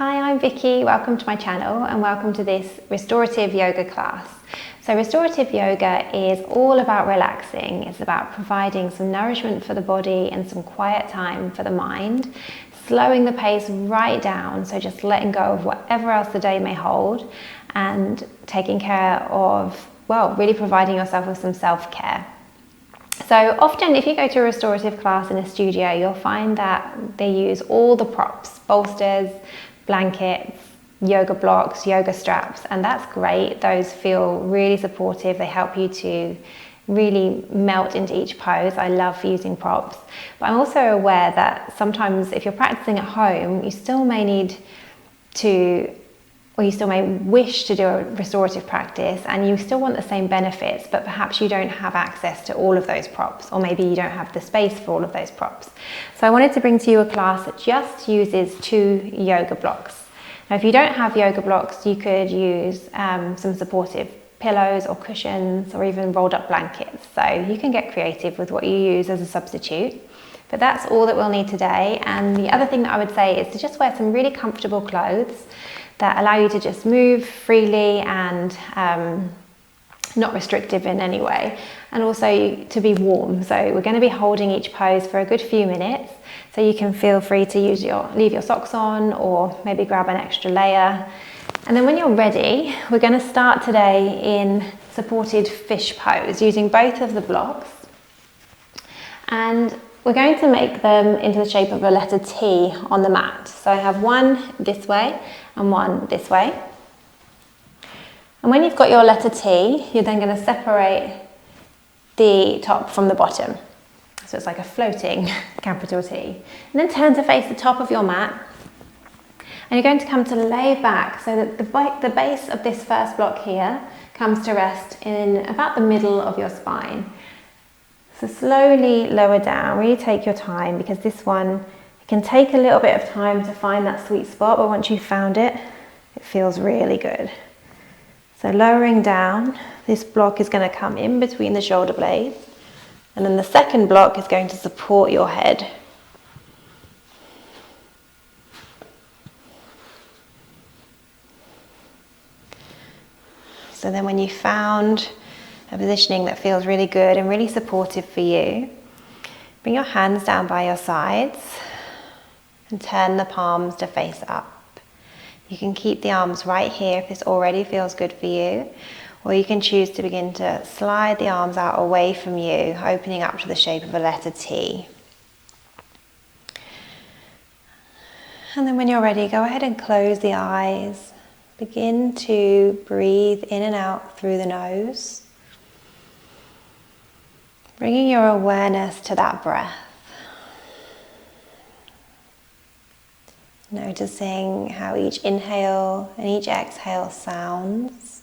Hi, I'm Vicky. Welcome to my channel and welcome to this restorative yoga class. So restorative yoga is all about relaxing. It's about providing some nourishment for the body and some quiet time for the mind, slowing the pace right down, so just letting go of whatever else the day may hold and taking care of, well, really providing yourself with some self-care. So often if you go to a restorative class in a studio, you'll find that they use all the props, bolsters, blankets, yoga blocks, yoga straps, and that's great. Those feel really supportive. They help you to really melt into each pose. I love using props, but I'm also aware that sometimes if you're practicing at home, you still may need to, or you still may wish to do a restorative practice and you still want the same benefits, but perhaps you don't have access to all of those props, or maybe you don't have the space for all of those props. So I wanted to bring to you a class that just uses 2 yoga blocks. Now, if you don't have yoga blocks, you could use some supportive pillows or cushions or even rolled up blankets. So you can get creative with what you use as a substitute. But that's all that we'll need today. And the other thing that I would say is to just wear some really comfortable clothes that allow you to just move freely and not restrictive in any way, and also to be warm. So we're going to be holding each pose for a good few minutes, so you can feel free to leave your socks on or maybe grab an extra layer. And then when you're ready, we're going to start today in supported fish pose using both of the blocks, and we're going to make them into the shape of a letter T on the mat. So I have one this way and one this way. And when you've got your letter T, you're then going to separate the top from the bottom. So it's like a floating capital T. And then turn to face the top of your mat. And you're going to come to lay back so that the base of this first block here comes to rest in about the middle of your spine. So slowly lower down, really take your time, because this one, it can take a little bit of time to find that sweet spot, but once you've found it, it feels really good. So lowering down, this block is going to come in between the shoulder blades, and then the second block is going to support your head. So then when you've found a positioning that feels really good and really supportive for you, bring your hands down by your sides and turn the palms to face up. You can keep the arms right here if this already feels good for you, or you can choose to begin to slide the arms out away from you, opening up to the shape of a letter T. And then when you're ready, go ahead and close the eyes. Begin to breathe in and out through the nose, bringing your awareness to that breath. Noticing how each inhale and each exhale sounds.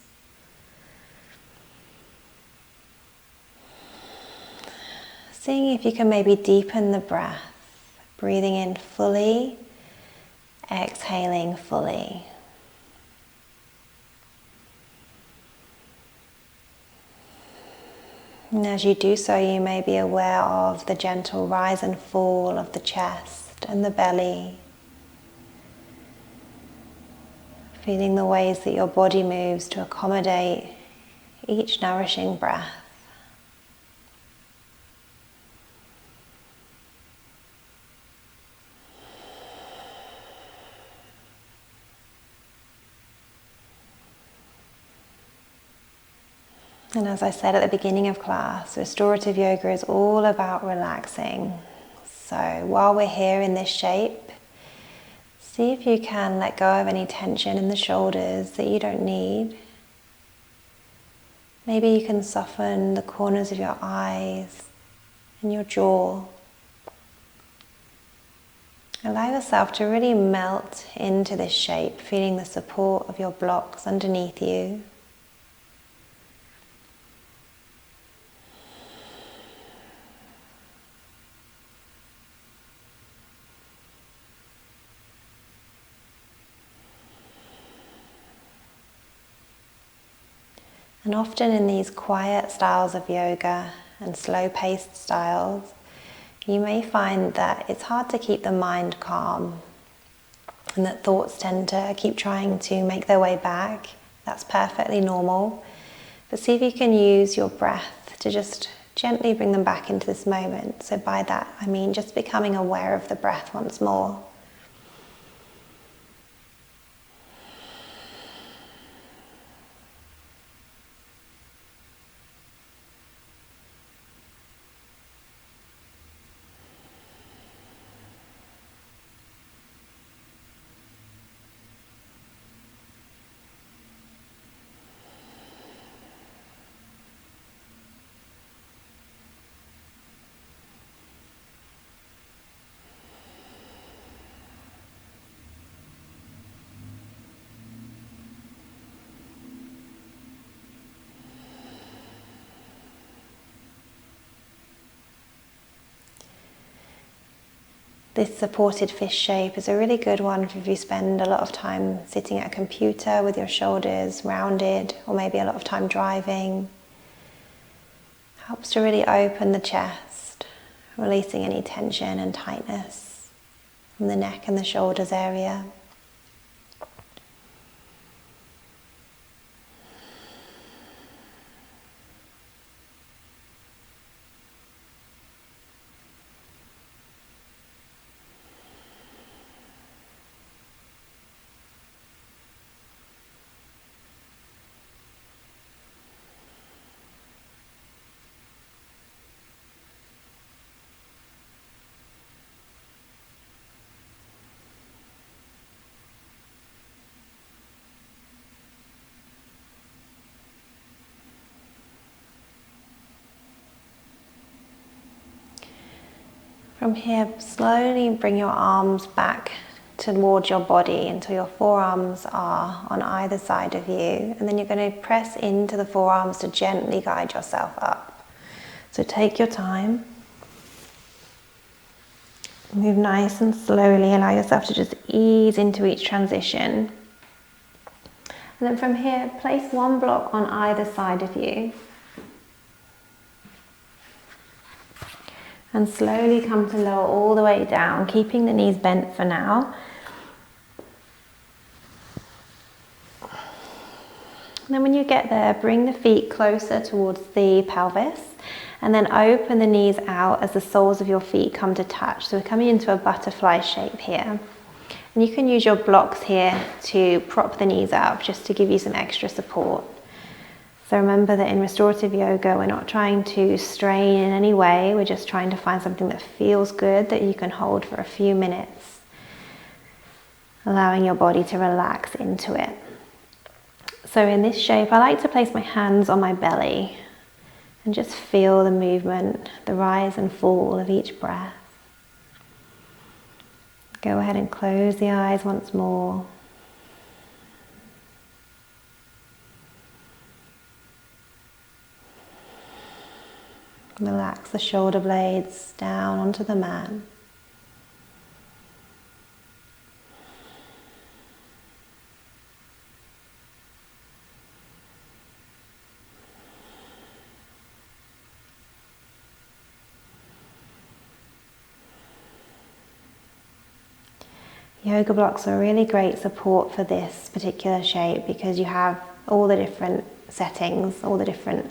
Seeing if you can maybe deepen the breath, breathing in fully, exhaling fully. And as you do so, you may be aware of the gentle rise and fall of the chest and the belly. Feeling the ways that your body moves to accommodate each nourishing breath. And as I said at the beginning of class, restorative yoga is all about relaxing. So while we're here in this shape, see if you can let go of any tension in the shoulders that you don't need. Maybe you can soften the corners of your eyes and your jaw. Allow yourself to really melt into this shape, feeling the support of your blocks underneath you. And often in these quiet styles of yoga and slow-paced styles, you may find that it's hard to keep the mind calm. and that thoughts tend to keep trying to make their way back. That's perfectly normal. But see if you can use your breath to just gently bring them back into this moment. So by that, I mean just becoming aware of the breath once more. This supported fist shape is a really good one if you spend a lot of time sitting at a computer with your shoulders rounded, or maybe a lot of time driving. Helps to really open the chest, releasing any tension and tightness from the neck and the shoulders area. From here, slowly bring your arms back towards your body until your forearms are on either side of you. And then you're going to press into the forearms to gently guide yourself up. So take your time. Move nice and slowly. Allow yourself to just ease into each transition. And then from here, place one block on either side of you. And slowly come to lower all the way down, keeping the knees bent for now. And then when you get there, bring the feet closer towards the pelvis, and then open the knees out as the soles of your feet come to touch. So we're coming into a butterfly shape here. And you can use your blocks here to prop the knees up, just to give you some extra support. So remember that in restorative yoga, we're not trying to strain in any way. We're just trying to find something that feels good, that you can hold for a few minutes, allowing your body to relax into it. So in this shape, I like to place my hands on my belly and just feel the movement, the rise and fall of each breath. Go ahead and close the eyes once more. Relax the shoulder blades down onto the mat. Yoga blocks are really great support for this particular shape because you have all the different settings, all the different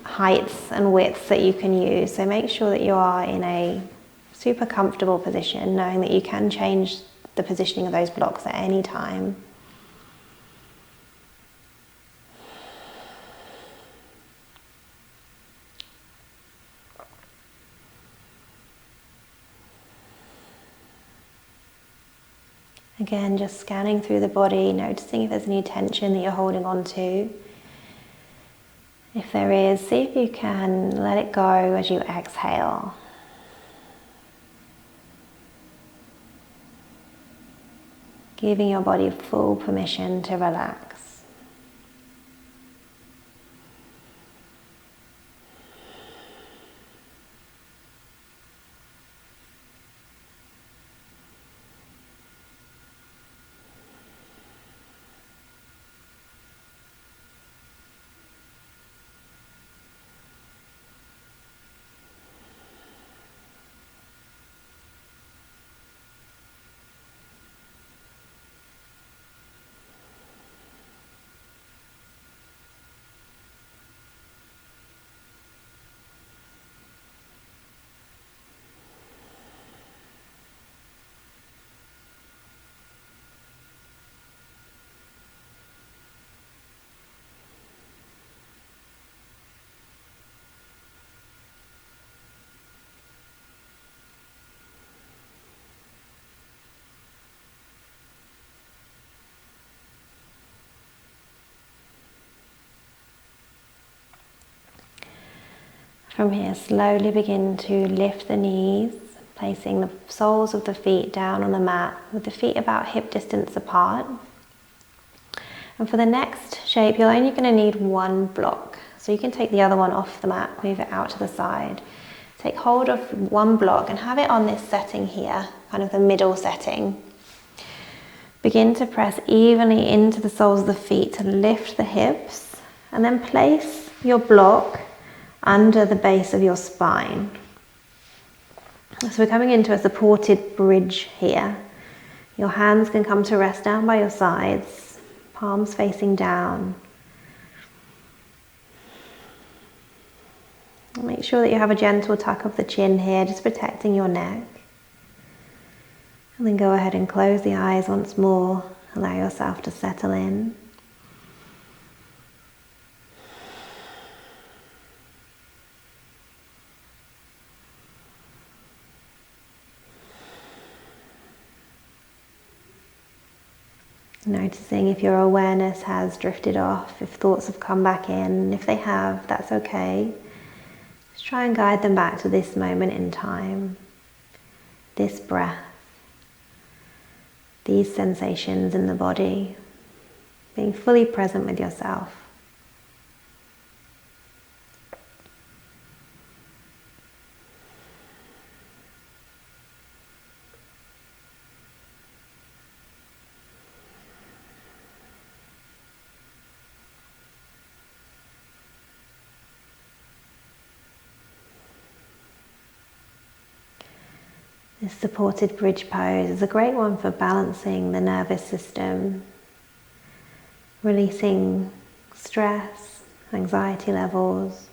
heights and widths that you can use. So make sure that you are in a super comfortable position, knowing that you can change the positioning of those blocks at any time. Again, just scanning through the body, noticing if there's any tension that you're holding on to. If there is, see if you can let it go as you exhale. Giving your body full permission to relax. From here, slowly begin to lift the knees, placing the soles of the feet down on the mat with the feet about hip distance apart. And for the next shape, you're only going to need one block. So you can take the other one off the mat, move it out to the side. Take hold of one block and have it on this setting here, kind of the middle setting. Begin to press evenly into the soles of the feet to lift the hips, and then place your block under the base of your spine. So we're coming into a supported bridge here. Your hands can come to rest down by your sides, palms facing down. Make sure that you have a gentle tuck of the chin here, just protecting your neck. And then go ahead and close the eyes once more. Allow yourself to settle in. Noticing if your awareness has drifted off, if thoughts have come back in. If they have, that's okay. Just try and guide them back to this moment in time, this breath, these sensations in the body, being fully present with yourself. This supported bridge pose is a great one for balancing the nervous system, releasing stress, anxiety levels.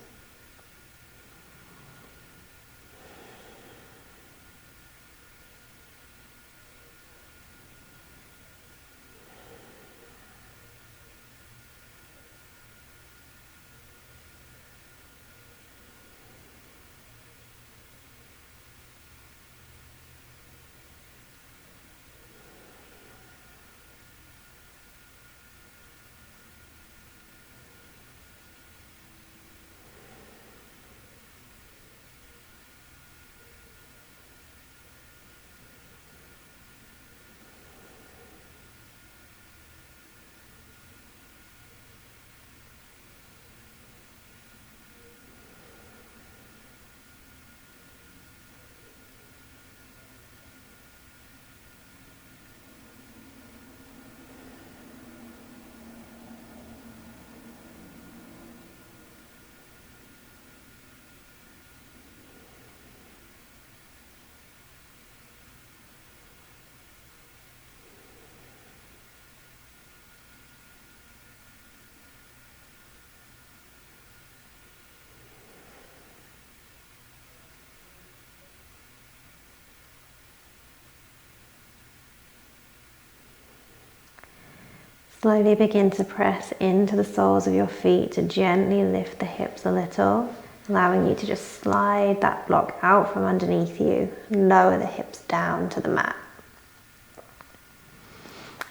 Slowly begin to press into the soles of your feet to gently lift the hips a little, allowing you to just slide that block out from underneath you and lower the hips down to the mat.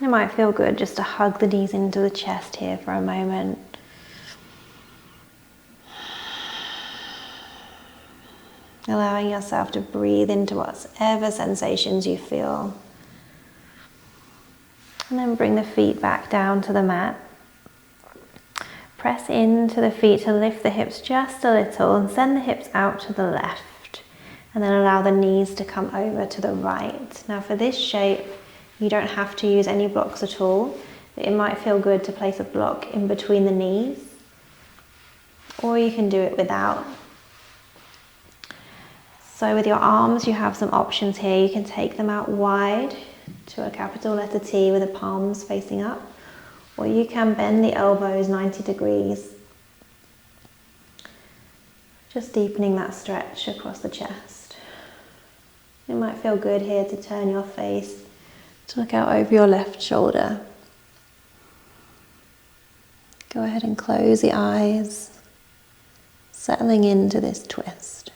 It might feel good just to hug the knees into the chest here for a moment. Allowing yourself to breathe into whatever sensations you feel. And then bring the feet back down to the mat. Press into the feet to lift the hips just a little and send the hips out to the left. And then allow the knees to come over to the right. Now for this shape, you don't have to use any blocks at all. It might feel good to place a block in between the knees, or you can do it without. So with your arms, you have some options here. You can take them out wide to a capital letter T with the palms facing up, or you can bend the elbows 90 degrees, just deepening that stretch across the chest. It might feel good here to turn your face to look out over your left shoulder. Go ahead and close the eyes, settling into this twist.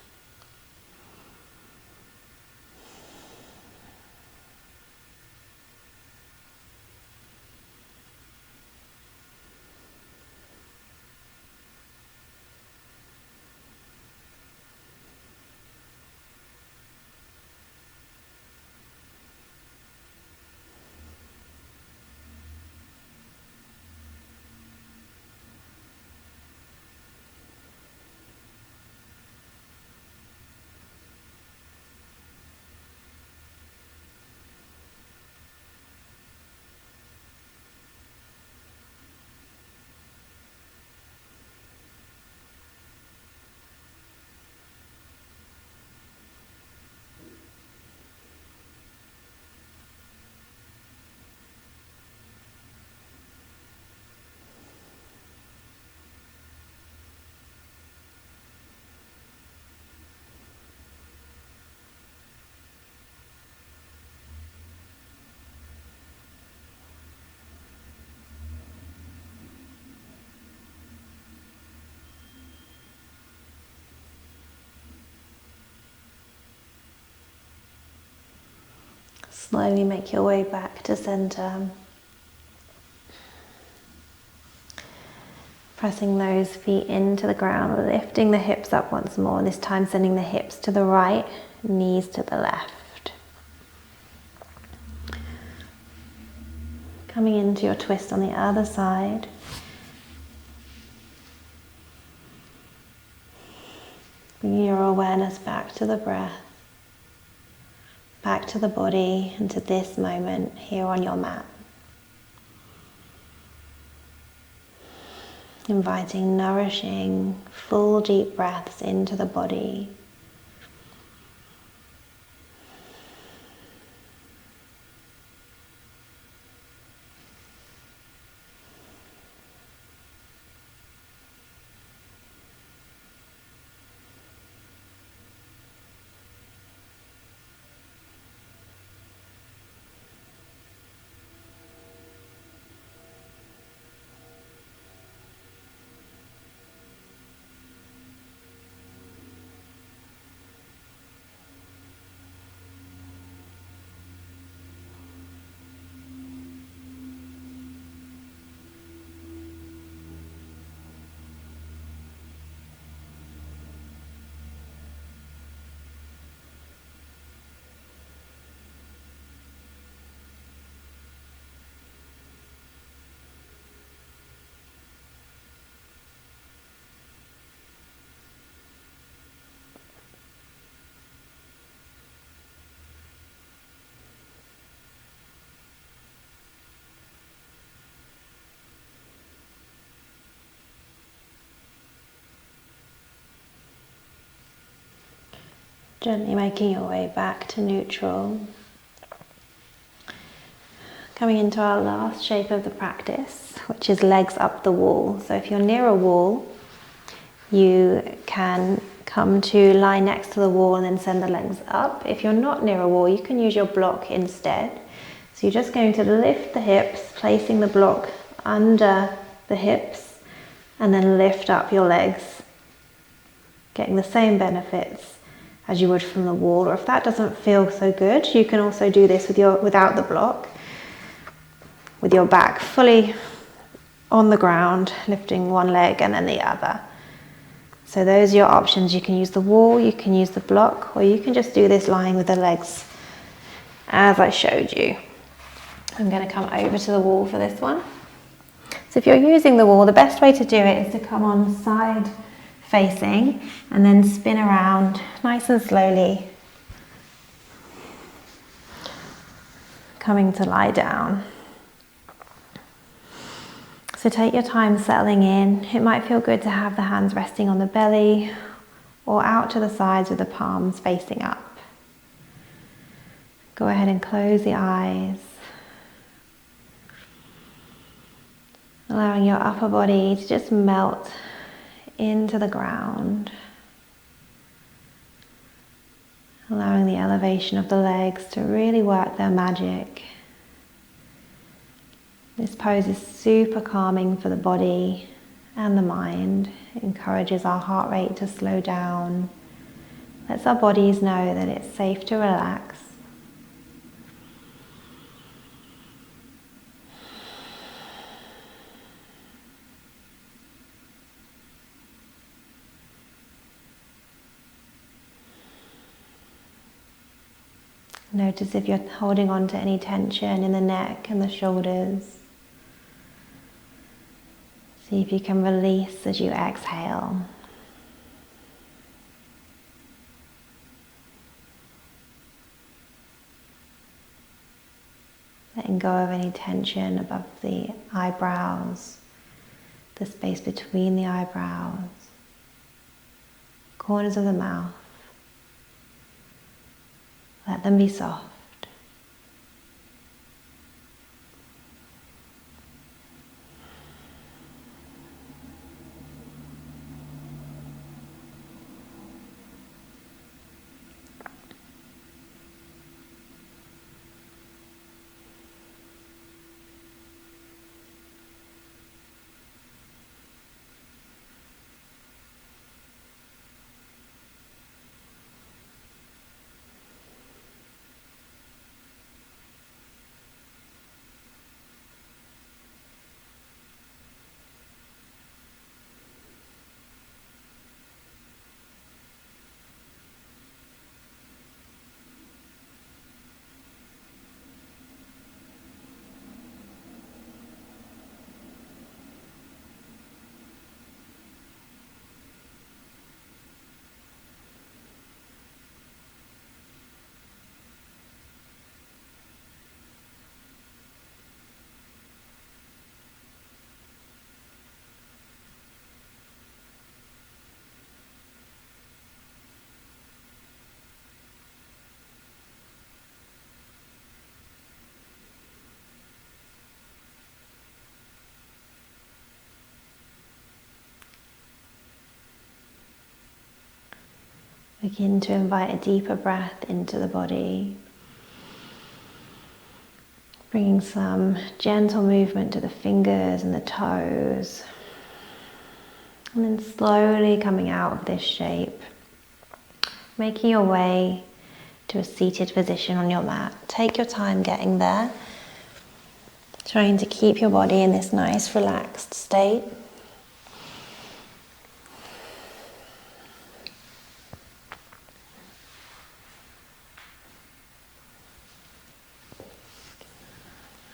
Slowly make your way back to center. Pressing those feet into the ground, lifting the hips up once more, this time sending the hips to the right, knees to the left. Coming into your twist on the other side. Bringing your awareness back to the breath, back to the body, and to this moment here on your mat. Inviting nourishing, full deep breaths into the body. Gently making your way back to neutral. Coming into our last shape of the practice, which is legs up the wall. So if you're near a wall, you can come to lie next to the wall and then send the legs up. If you're not near a wall, you can use your block instead. So you're just going to lift the hips, placing the block under the hips, and then lift up your legs, getting the same benefits as you would from the wall. Or if that doesn't feel so good, you can also do this without the block, with your back fully on the ground, lifting one leg and then the other. So those are your options. You can use the wall, you can use the block, or you can just do this lying with the legs as I showed you. I'm going to come over to the wall for this one. So if you're using the wall, the best way to do it is to come on side facing and then spin around nice and slowly, coming to lie down. So take your time settling in. It might feel good to have the hands resting on the belly or out to the sides with the palms facing up. Go ahead and close the eyes, allowing your upper body to just melt into the ground, allowing the elevation of the legs to really work their magic. This pose is super calming for the body and the mind. It encourages our heart rate to slow down, lets our bodies know that it's safe to relax. Notice if you're holding on to any tension in the neck and the shoulders. See if you can release as you exhale. Letting go of any tension above the eyebrows, the space between the eyebrows, corners of the mouth. Let them be soft. Begin to invite a deeper breath into the body, bringing some gentle movement to the fingers and the toes, and then slowly coming out of this shape, making your way to a seated position on your mat. Take your time getting there, trying to keep your body in this nice relaxed state.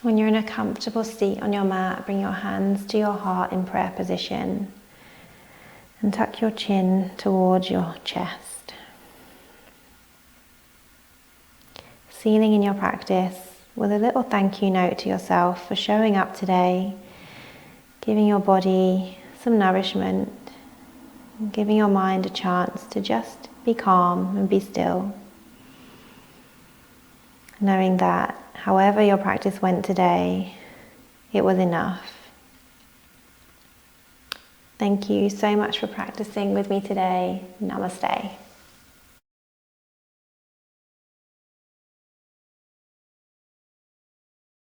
When you're in a comfortable seat on your mat, bring your hands to your heart in prayer position and tuck your chin towards your chest. Sealing in your practice with a little thank you note to yourself for showing up today, giving your body some nourishment, and giving your mind a chance to just be calm and be still. Knowing that however your practice went today, it was enough. Thank you so much for practicing with me today. Namaste.